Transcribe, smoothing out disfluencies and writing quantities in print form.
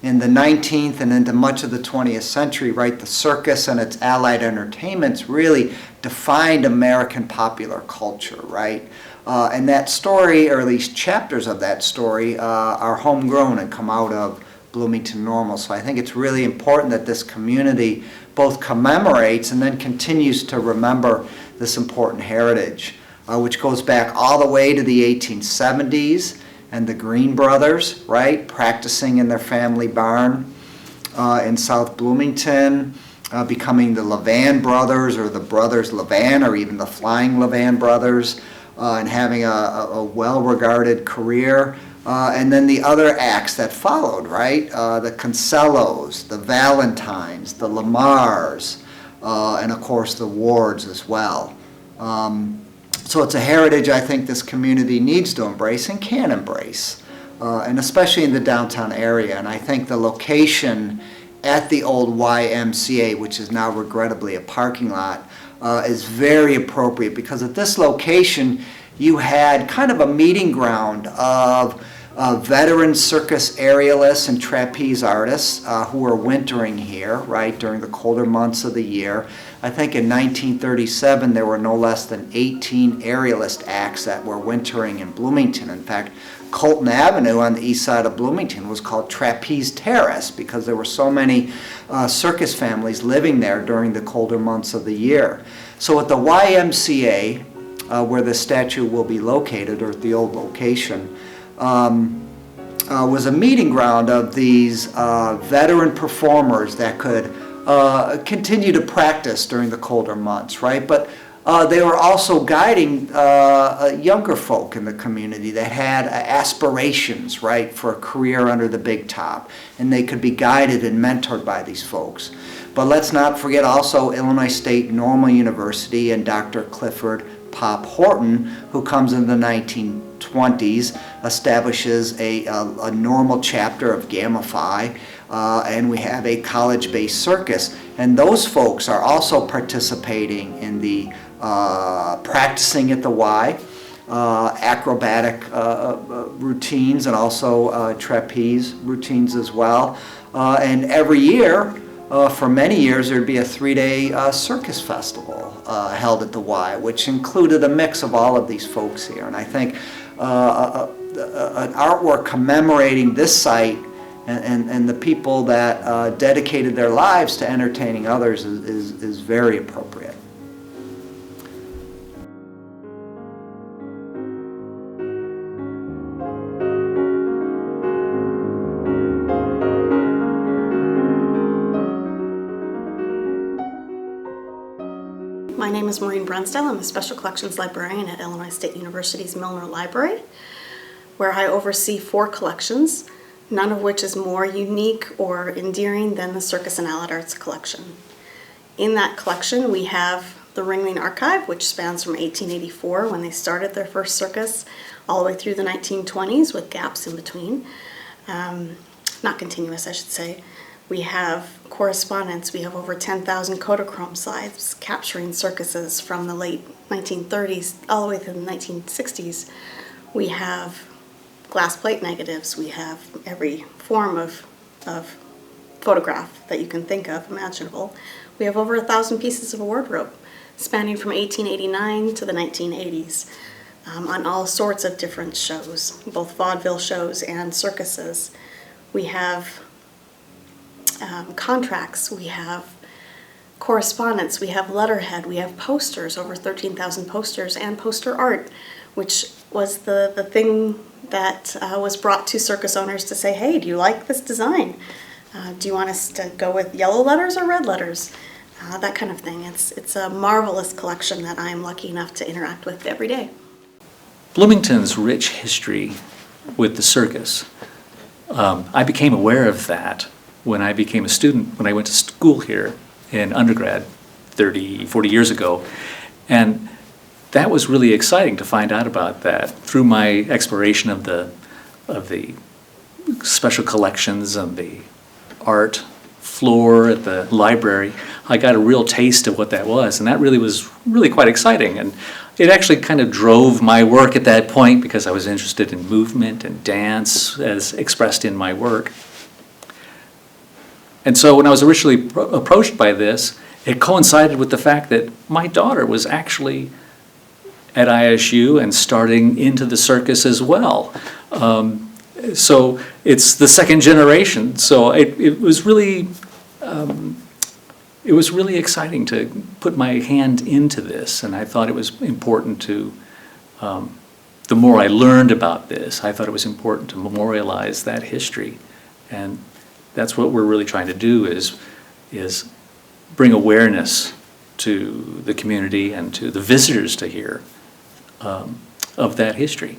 in the 19th and into much of the 20th century, right, the circus and its allied entertainments really defined American popular culture, right? And that story, or at least chapters of that story, are homegrown and come out of Bloomington Normal. So I think it's really important that this community both commemorates and then continues to remember this important heritage, which goes back all the way to the 1870s and the Green Brothers, right, practicing in their family barn in South Bloomington, becoming the Levan Brothers or the Brothers Levan or even the Flying Levan Brothers, and having a well-regarded career. And then the other acts that followed, right? The Consellos, the Valentines, the Lamars, and of course the Wards as well. So it's a heritage I think this community needs to embrace and can embrace, and especially in the downtown area. And I think the location at the old YMCA, which is now regrettably a parking lot, is very appropriate, because at this location you had kind of a meeting ground of veteran circus aerialists and trapeze artists who were wintering here, right, during the colder months of the year. I think in 1937 there were no less than 18 aerialist acts that were wintering in Bloomington. In fact, Colton Avenue on the east side of Bloomington was called Trapeze Terrace because there were so many circus families living there during the colder months of the year. So at the YMCA, where the statue will be located, or at the old location, was a meeting ground of these veteran performers that could continue to practice during the colder months, right? But they were also guiding younger folk in the community that had aspirations, right, for a career under the big top, and they could be guided and mentored by these folks. But let's not forget also Illinois State Normal University and Dr. Clifford Pop Horton, who comes in the 1920s, establishes a normal chapter of Gamma Phi, and we have a college-based circus. And those folks are also participating in the practicing at the Y, acrobatic routines, and also trapeze routines as well. And every year, for many years, there'd be a 3-day circus festival held at the Y, which included a mix of all of these folks here. And I think an artwork commemorating this site and the people that dedicated their lives to entertaining others is very appropriate. My name is Maureen Brunsdell. I'm a Special Collections Librarian at Illinois State University's Milner Library, where I oversee 4 collections, none of which is more unique or endearing than the Circus and Allied Arts collection. In that collection we have the Ringling Archive, which spans from 1884, when they started their first circus, all the way through the 1920s with gaps in between. Not continuous, I should say. We have correspondence. We have over 10,000 Kodachrome slides capturing circuses from the late 1930s all the way through the 1960s. We have glass plate negatives. We have every form of photograph that you can think of, imaginable. We have over 1,000 pieces of wardrobe spanning from 1889 to the 1980s on all sorts of different shows, both vaudeville shows and circuses. We have contracts, we have correspondence, we have letterhead, we have posters, over 13,000 posters, and poster art, which was the thing that was brought to circus owners to say, hey, do you like this design? Do you want us to go with yellow letters or red letters? That kind of thing. It's a marvelous collection that I'm lucky enough to interact with every day. Bloomington's rich history with the circus, I became aware of that when I became a student, when I went to school here in undergrad 30, 40 years ago. And that was really exciting to find out about that through my exploration of the special collections and the art floor at the library. I got a real taste of what that was, and that really was really quite exciting. And it actually kind of drove my work at that point, because I was interested in movement and dance as expressed in my work. And so when I was originally approached by this, it coincided with the fact that my daughter was actually at ISU and starting into the circus as well. So it's the second generation. So it was really exciting to put my hand into this, and I thought it was important to. The more I learned about this, I thought it was important to memorialize that history, and that's what we're really trying to do is bring awareness to the community and to the visitors to here of that history.